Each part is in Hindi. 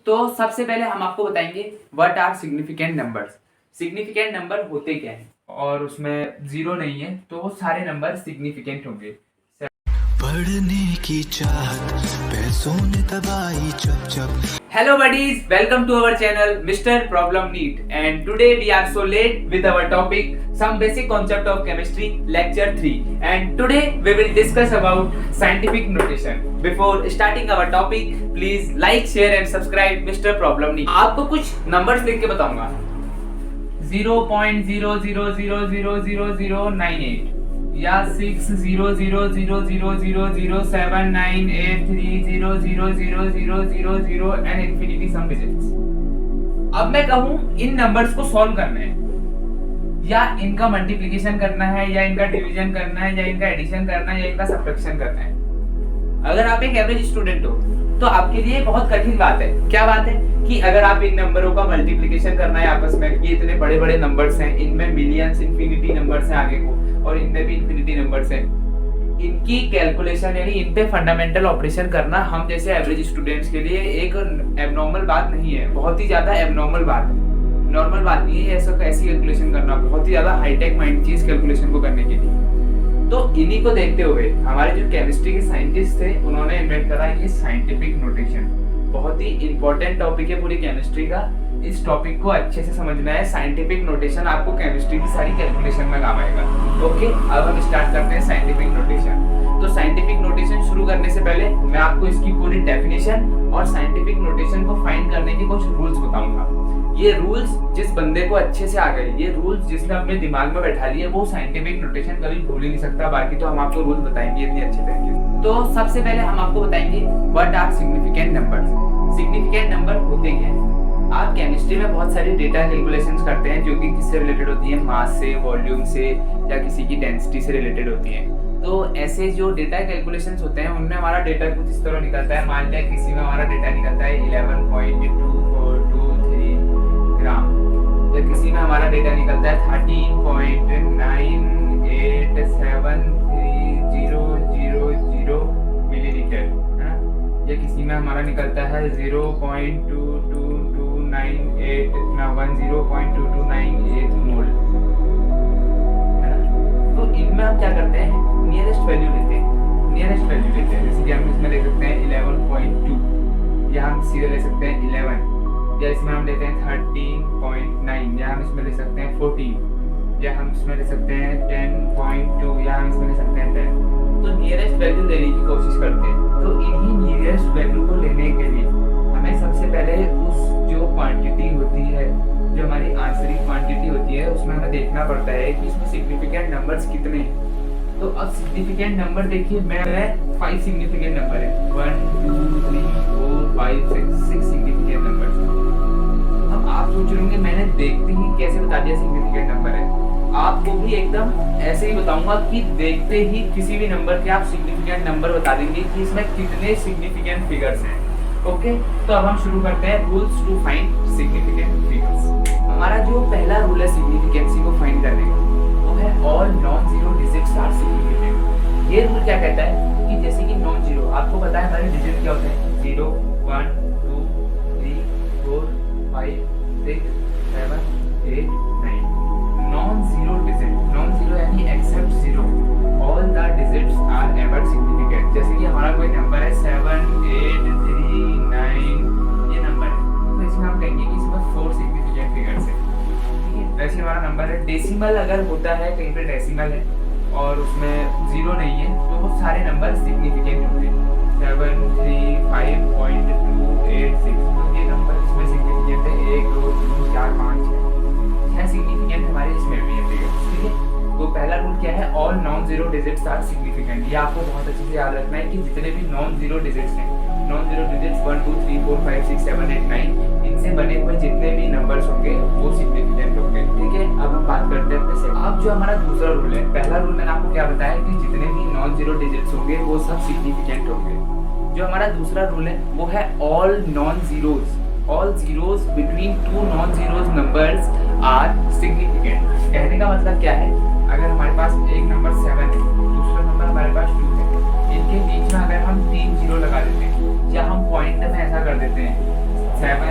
तो सबसे पहले हम आपको बताएंगे what are significant numbers. Significant number होते क्या हैं, और उसमें जीरो नहीं है तो वो सारे नंबर सिग्निफिकेंट होंगे। पढ़ने की चाहत पैसों ने दबाई चप चप। Hello buddies, welcome to our channel Mr. Problem Neat, and today we are so late with our topic some basic concept of chemistry lecture 3, and today we will discuss about scientific notation. Before starting our topic, please like, share and subscribe Mr. Problem Neat. आपको कुछ numbers लिख के बताऊंगा 0.00000098 या 60000007983000000 एंड इंफिनिटी सम डिजिट्स। अब मैं कहूं इन नंबर्स को सॉल्व करना है, या इनका मल्टीप्लिकेशन करना है, या इनका डिवीजन करना है, या इनका एडिशन करना है, या इनका सब्ट्रैक्शन करना है। अगर आप एक एवरेज स्टूडेंट हो तो आपके लिए बहुत कठिन बात है। क्या बात है कि अगर आप इन नंबरों का मल्टीप्लिकेशन करना है आपस में, ये इतने बड़े बड़े नंबर्स हैं, इनमें मिलियंस इन्फिनिटी नंबर्स हैं आगे को, और इनमें भी इन्फिनिटी नंबर्स हैं, इनकी कैलकुलेशन यानी इन पे फंडामेंटल ऑपरेशन करना हम जैसे एवरेज स्टूडेंट्स के लिए एक एबनॉर्मल बात नहीं है, बहुत ही ज्यादा एबनॉर्मल बात है। नॉर्मल बात नहीं है ऐसी कैलकुलेशन करना, बहुत ही ज्यादा हाईटेक माइंड की इस कैलकुलेशन को करने के लिए। तो इन्हीं को देखते हुए हमारे जो केमिस्ट्री के साइंटिस्ट थे उन्होंने इन्वेंट करा ये साइंटिफिक नोटेशन। बहुत ही इंपॉर्टेंट टॉपिक है पूरी केमिस्ट्री का, इस टॉपिक को अच्छे से समझना है। साइंटिफिक नोटेशन आपको केमिस्ट्री की सारी कैलकुलेशन में काम आएगा। ओके, अब हम स्टार्ट करते हैं साइंटिफिक नोटेशन। तो साइंटिफिक नोटेशन शुरू करने से पहले मैं आपको इसकी पूरी डेफिनेशन और साइंटिफिक नोटेशन को फाइंड करने के कुछ रूल्स बताऊंगा। ये रूल्स जिस बंदे को अच्छे से आ गए, ये रूल्स जिसने अपने दिमाग में बैठा लिए, वो साइंटिफिक नोटेशन कभी भूल ही नहीं सकता। बाकी तो हम आपको रूल्स बताएंगे इतनी अच्छे तरीके से। तो सबसे पहले हम आपको बताएंगे what are significant numbers. Significant number होते क्या हैं? आप केमिस्ट्री में बहुत सारी डेटा कैलकुलेशंस करते हैं जो कि किससे रिलेटेड होती है, मास से, वॉल्यूम से, या किसी की डेंसिटी से रिलेटेड होती है। तो ऐसे जो डेटा कैलकुलेशंस होते हैं उनमें हमारा डेटा कुछ इस तरह निकलता है। मान लिया किसी में हमारा डेटा निकलता है 11.2423 ग्राम, या किसी में हमारा डेटा निकलता है 13.987300 मिलीलीटर, है ना, या किसी में हमारा निकलता है 0.2298 मोल, है ना। तो इनमें हम क्या करते हैं, नियरेस्ट वैल्यू लेते हैं। जैसे कि हम इसमें ले सकते हैं 11.2, या हम सीधे ले सकते हैं 11, या इसमें हम लेते हैं 13.9, या हम इसमें ले सकते हैं 14, या हम इसमें ले सकते हैं 10.2, या हम इसमें ले सकते हैं 10। तो नियरेस्ट वैल्यू लेने की कोशिश करते हैं। तो इन्हीं नियरेस्ट वैल्यू को लेने के लिए हमें सबसे पहले उस जो क्वांटिटी होती है, जो हमारी आंसरिक क्वांटिटी होती है, उसमें हमें देखना पड़ता है कि इसमें सिग्निफिकेंट नंबर्स कितने हैं। तो अब सिग्निफिकेंट नंबर देखिए, मैं 5 सिग्निफिकेंट नंबर है, 1 2 3 4 5 6 सिग्निफिकेंट नंबर्स। अब आप सोच रहे होंगे मैंने देखते ही कैसे बता दिया सिग्निफिकेंट नंबर है। आपको भी एकदम ऐसे ही बताऊंगा कि देखते ही किसी भी नंबर के आप सिग्निफिकेंट नंबर बता देंगे कि इसमें कितने सिग्निफिकेंट फिगर्स हैं। ओके, तो अब हम शुरू करते हैं rules to find significant figures. हमारा जो पहला रूल है सिग्निफिकेंसी को फाइंड करने का, वो है all non zero digits are significant. ये रूल क्या कहता है कि जैसे कि नॉन जीरो, आपको पता है हमारे डिजिट क्या होते हैं, 0 1 2 3 4 5 6 7 8 9। Non zero digit, non zero यानी except zero, all the digits are ever significant. जैसे कि हमारा कोई नंबर है 7 8 3 9, ये नंबर है, तो इसमें हम कहेंगे कि इसमें 4 सिग्निफिकेंट फिगर्स है। ठीक है, वैसे हमारा नंबर है। डेसिमल अगर होता है, कहीं पे डेसिमल है और उसमें जीरो नहीं है, तो वो सारे नंबर सिग्निफिकेंट होंगे। 735.286, तो ये नंबर इसमें सिग्निफिकेंट है। 1 2 3 4 5 6 सिग्निफिकेंट हमारे इसमें भी है फिगर्स। ठीक है, तो पहला रूल क्या है, all non zero digits are significant. ये आपको बहुत अच्छे से याद रखना है कि जितने भी नॉन जीरो डिजिट्स हैं, नॉन जीरो डिजिट्स 1 2 3 4 5 6 7 8 9, इनसे बने हुए जितने भी नंबर्स होंगे वो सिग्निफिकेंट होंगे। ठीक है, अब हम बात करते हैं अपने से। अब जो हमारा दूसरा रूल है, पहला रूल मैंने आपको क्या बताया कि जितने भी नॉन जीरो डिजिट्स होंगे वो सब सिग्निफिकेंट होंगे। जो हमारा दूसरा रूल है वो है all non zeros, all zeros between two non zeros numbers are significant. कहने का मतलब क्या है, अगर हमारे पास एक नंबर 7 है, दूसरा नंबर हमारे पास 2 है, इनके बीच में अगर हम 3 जीरो लगा देते हैं, या हम पॉइंट में ऐसा कर देते हैं 7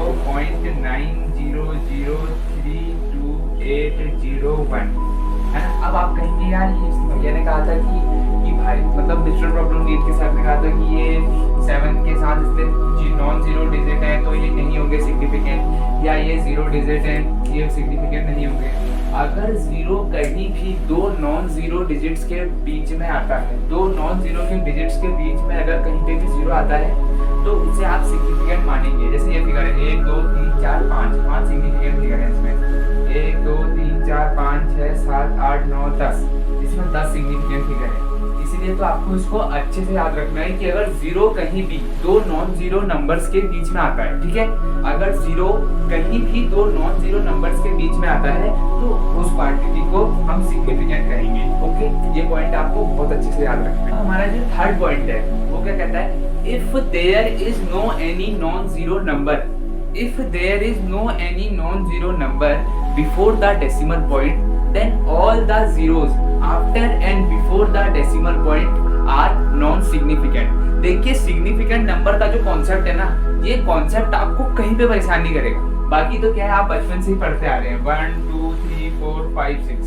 0.90032801 है ना। अब आप कहेंगे यार ये भैया ने कहा था कि भाई मतलब डिजिटल प्रॉब्लम रीड के साथ ने कहा था कि ये 7 के साथ इसलिए नॉन जीरो डिजिट है तो ये नहीं होंगे सिग्निफिकेंट, या ये 0 डिजिट है ये सिग्निफिकेंट नहीं होंगे। अगर जीरो कहीं भी दो नॉन जीरो डिजिट्स के बीच में आता है, दो नॉन जीरो के डिजिट्स के बीच में अगर कहीं पे भी जीरो आता है तो उसे आप सिग्निफिकेंट मानेंगे। जैसे ये फिगर है 1 2 3 4 5 सिग्निफिकेंट फिगर है इसमें 1 2 3 4 5 6 7 8 9 10, इसमें 10 सिग्निफिकेंट फिगर है। इसीलिए तो आपको इसको अच्छे से याद रखना है कि अगर जीरो कहीं भी दो नॉन जीरो नंबर्स के बीच में आता है, ठीक है, अगर जीरो कहीं भी दो नॉन जीरो नंबर्स के बीच में आता है तो उस क्वांटिटी को हम सिग्निफिकेंट कहेंगे। ओके, ये पॉइंट आपको बहुत अच्छे से याद रखना है। हमारा जो थर्ड पॉइंट है वो क्या कहता है, if there is no any non zero number, if there is no any non-zero number before the decimal point, then all the zeros after and before the decimal point are non-significant। देखिए सिग्निफिकेंट नंबर का जो कॉन्सेप्ट है ना, ये कॉन्सेप्ट आपको कहीं पे परेशान नहीं करेगा। बाकी तो क्या है, आप बचपन से ही पढ़ते आ रहे हैं 1 2 3 4 5 6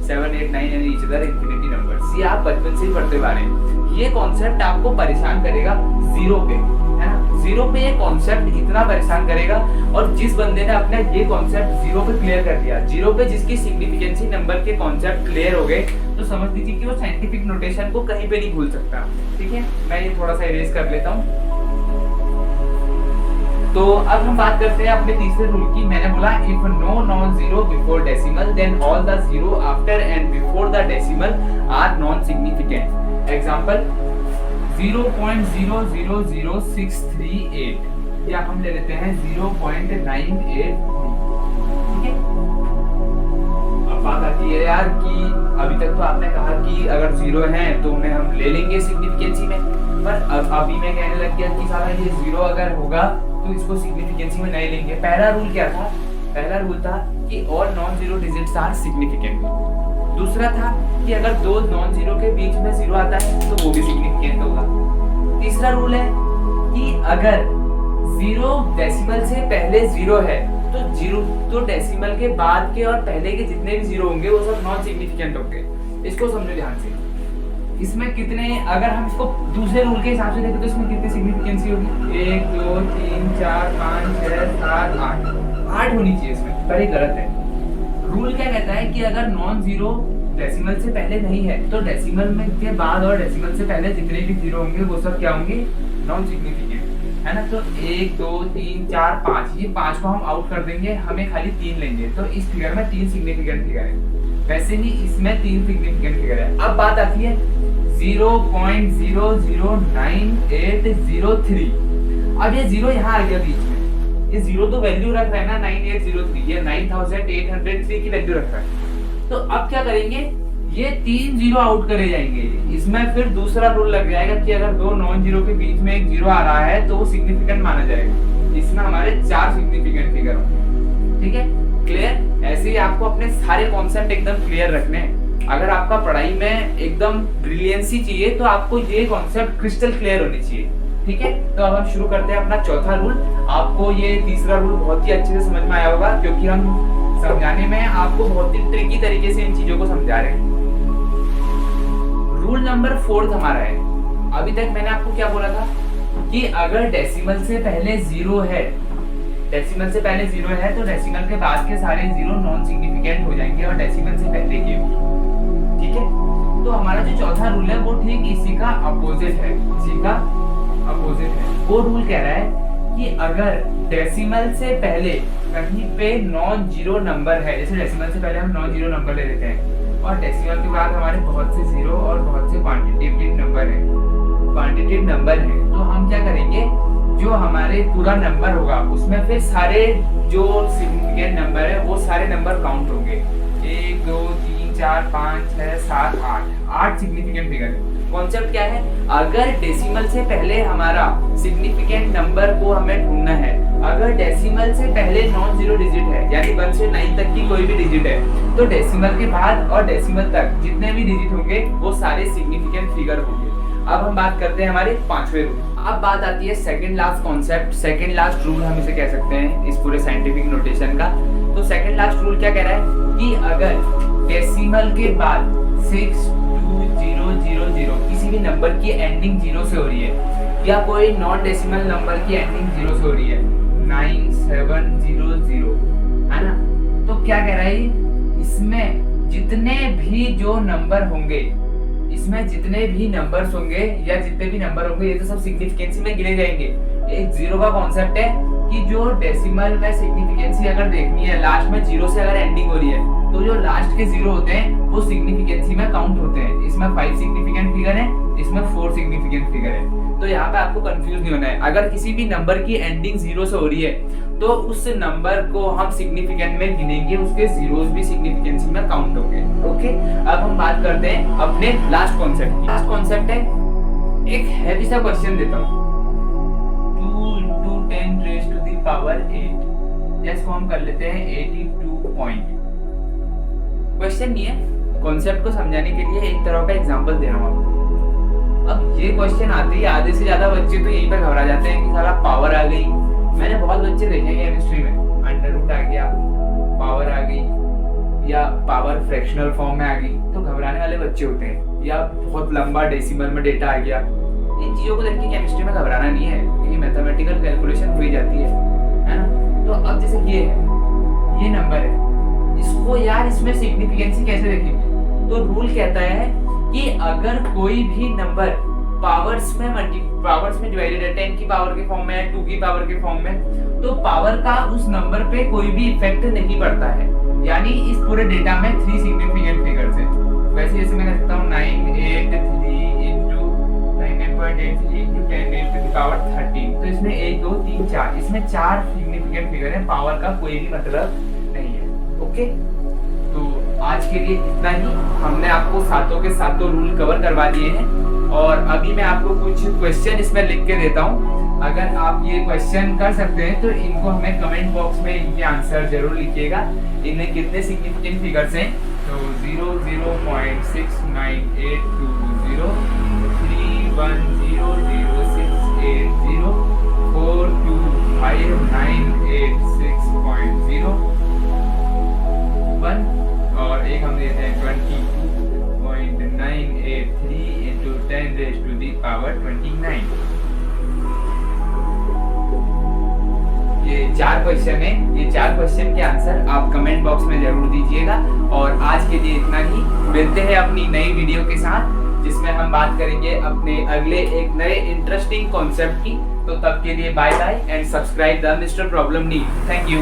7 8 9 and each other infinity numbers, ये आप बचपन से ही पढ़ते आ रहे हैं। ये कॉन्सेप्ट आपको परेशान करेगा जीरो पे, है ना। जीरो पे ये कॉन्सेप्ट इतना परेशान करेगा, और जिस बंदे ने अपने ये कॉन्सेप्ट जीरो पे क्लियर कर दिया, जीरो पे जिसकी सिग्निफिकेंसी नंबर के कॉन्सेप्ट क्लियर हो गए, तो समझ लीजिए कि वो साइंटिफिक नोटेशन को कहीं पे नहीं भूल सकता। ठीक है, मैं ये थोड़ा सा इरेज कर लेता हूँ। तो अब हम बात करते हैं अपने तीसरे रूल की। मैंने बोला if no non zero before decimal then all the zero after and before the decimal are non significant. Example 0.000638 या हम ले लेते हैं 0.983। ठीक है, अब बात आती है यार कि अभी तक तो आपने कहा कि अगर जीरो है तो उन्हें हम ले लेंगे सिग्निफिकेंसी में, पर अभी मैं कहने लग गया कि साला ये जीरो अगर होगा तो इसको सिग्निफिकेंसी में नहीं लेंगे। पहला रूल क्या था? पहला रूल था कि all non zero digits are significant. दूसरा था कि अगर दो नॉन जीरो के बीच में जीरो आता है तो वो भी सिग्निफिकेंट होगा। तीसरा रूल है कि अगर जीरो डेसिमल से पहले जीरो है तो जीरो तो डेसिमल के बाद के और पहले के जितने भी जीरो होंगे वो सब नॉन सिग्निफिकेंट होंगे। इसको समझो ध्यान से। इसमें कितने, अगर हम इसको दूसरे रूल के हिसाब से देखें तो इसमें कितनी सिग्निफिकेंसी होगी? 1 2 3 4 5 6 7 8 होनी चाहिए इसमें, पर ये गलत है। रूल क्या कहता है कि अगर नॉन जीरो डेसिमल से पहले नहीं है तो डेसिमल में के बाद और डेसिमल से पहले जितने भी जीरो होंगे वो सब क्या होंगे? नॉन सिग्निफिकेंट, है ना। तो 1 2 3 4 5, ये 5 को हम आउट कर देंगे, हमें खाली 3 लेंगे। तो इस फिगर में 3 सिग्निफिकेंट फिगर है, वैसे ही इसमें 3 सिग्निफिकेंट फिगर है। अब बात आती है 0.009803। अब ये जीरो यहाँ आ गया बीच में, ये जीरो तो वैल्यू रख रहा है ना 9803, ये 9803 की वैल्यू रख रहा है। तो अब क्या करेंगे, ये 3 जीरो आउट करे जाएंगे। इसमें फिर दूसरा रूल लग जाएगा कि अगर दो नॉन जीरो के बीच में एक जीरो आ रहा है तो वो सिग्निफिकेंट माना जाएगा। इसमें हमारे 4 सिग्निफिकेंट फिगर होंगे। ठीक है, क्लियर? ऐसे ही आपको अपने सारे कॉन्सेप्ट एकदम क्लियर रखने हैं। अगर आपका पढ़ाई में एकदम ब्रिलियंसी चाहिए तो आपको ये कॉन्सेप्ट क्रिस्टल क्लियर होने चाहिए। ठीक है, तो अब हम शुरू करते हैं अपना चौथा रूल। आपको ये तीसरा रूल बहुत ही अच्छे से समझ में आया होगा क्योंकि हम समझाने में आपको बहुत ही ट्रिकी तरीके से इन चीजों को समझा रहे हैं। रूल नंबर 4 हमारा है। अभी तक मैंने आपको क्या बोला था कि अगर डेसिमल से पहले जीरो है, डेसिमल से पहले जीरो है तो डेसिमल के बाद के सारे जीरो नॉन सिग्निफिकेंट हो जाएंगे और डेसिमल से पहले के। ठीक है, तो हमारा जो चौथा रूल है वो ठीक इसी का अपोजिट है, इसी का अपोजिट है। वो रूल कह रहा है कि अगर डेसिमल से पहले कहीं पे नॉन जीरो नंबर है, जैसे डेसिमल से पहले हम नॉन जीरो नंबर ले लेते हैं और डेसिमल के बाद हमारे बहुत से जीरो और बहुत से क्वांटिटेटिव नंबर है, तो हम क्या करेंगे, जो हमारे पूरा नंबर होगा उसमें फिर सारे जो सिग्निफिकेंट नंबर है वो सारे नंबर काउंट होंगे। 1 2 3 4 5 6 7 8 सिग्निफिकेंट फिगर है। कॉन्सेप्ट क्या है, अगर डेसिमल से पहले हमारा सिग्निफिकेंट नंबर को हमें ढूंढना है, अगर डेसिमल से पहले नॉन जीरो डिजिट है यानी 1 से 9 तक की कोई भी डिजिट है तो डेसिमल के बाद और डेसिमल तक जितने भी डिजिट होंगे वो सारे सिग्निफिकेंट फिगर होंगे। अब हम बात करते हैं हमारे 5वें रूल। अब बात आती है second last concept, second last rule हम इसे कह सकते हैं इस पूरे साइंटिफिक नोटेशन का। तो सेकंड लास्ट रूल क्या कह रहा है कि अगर डेसिमल के बाद 62000 किसी भी नंबर की एंडिंग 0 से हो रही है या कोई नॉन डेसिमल नंबर की एंडिंग 0 से हो रही है, 9700 है ना, तो क्या कह रहा है इसमें जितने भी जो नंबर होंगे, इसमें जितने भी नंबर्स होंगे या जितने भी नंबर होंगे ये तो सब सिग्निफिकेंसी में गिने जाएंगे। एक जीरो का कॉन्सेप्ट है कि जो डेसिमल में सिग्निफिकेंसी अगर देखनी है, लास्ट में 0 से अगर एंडिंग हो रही है तो जो लास्ट के 0 होते हैं वो सिग्निफिकेंसी में काउंट होते हैं। इसमें 5 सिग्निफिकेंट फिगर है, इसमें 4 सिग्निफिकेंट फिगर है। तो यहाँ पे आपको कंफ्यूज नहीं होना है। अगर किसी भी नंबर की एंडिंग 0 से हो रही है तो उस नंबर को हम सिग्निफिकेंट में गिनेंगे, उसके जीरोस भी सिग्निफिकेंसी में काउंट होंगे। ओके, अब हम बात करते हैं अपने लास्ट कॉन्सेप्ट की। लास्ट कॉन्सेप्ट है, एक हैवी सा क्वेश्चन देता हूँ, 2 into 10 raised to the power 8, इसको हम कर लेते हैं 82 पॉइंट। क्वेश्चन नहीं है, कॉन्सेप्ट को समझाने के लिए एक तरह का एग्जांपल दे रहा हूँ आपको। अब ये क्वेश्चन आते ही आधे से ज्यादा बच्चे तो यहीं पे घबरा जाते हैं कि साला पावर आ गई। मैंने बहुत बच्चे देखे हैं केमिस्ट्री में, अंडर रूट आ गया, पावर आ गई या पावर फ्रैक्शनल फॉर्म में आ गई, तो घबराने वाले बच्चे होते हैं। या बहुत लंबा डेसिमल में डेटा आ गया, इन चीजों को देख के केमिस्ट्री में घबराना नहीं है, क्योंकि मैथमेटिकल कैलकुलेशन हो ही जाती है ना। तो अब जैसे ये है, ये नंबर है, इसको यार इसमें सिग्निफिकेंसी कैसे देखेंगे? तो रूल कहता है कि अगर कोई भी नंबर पावर्स में डिवाइडेड है, 10 की पावर के फॉर्म में है, 2 की पावर के फॉर्म में, तो पावर का उस नंबर पे कोई भी इफेक्ट नहीं पड़ता है। यानी इस पूरे डेटा में 3 सिग्निफिकेंट फिगर्स हैं। वैसे जैसे मैं कह सकता हूँ 983 into 99.83 into 10 raised to the power 13, तो इसमें 1 2 3 4, इसमें 4 सिग्निफिकेंट फिगर है, पावर का कोई भी मतलब नहीं है। ओके, तो आज के लिए इतना ही। हमने आपको सातों के सातों रूल कवर करवा दिए हैं और अभी मैं आपको कुछ क्वेश्चन इसमें लिख के देता हूँ। अगर आप ये क्वेश्चन कर सकते हैं तो इनको हमें कमेंट बॉक्स में इनके आंसर जरूर लिखिएगा। इनमें कितने सिग्निफिकेंट फिगर्स हैं? तो 00.69820, 3100680, 4259860, 1 और एक हम देते हैं 22.983 into 10 raised to the power 29। ये 4 क्वेश्चन है, ये 4 क्वेश्चन के आंसर आप कमेंट बॉक्स में जरूर दीजिएगा। और आज के लिए इतना ही, मिलते हैं अपनी नई वीडियो के साथ जिसमें हम बात करेंगे अपने अगले एक नए इंटरेस्टिंग कॉन्सेप्ट की। तो तब के लिए bye bye and subscribe the mister problem need. Thank you.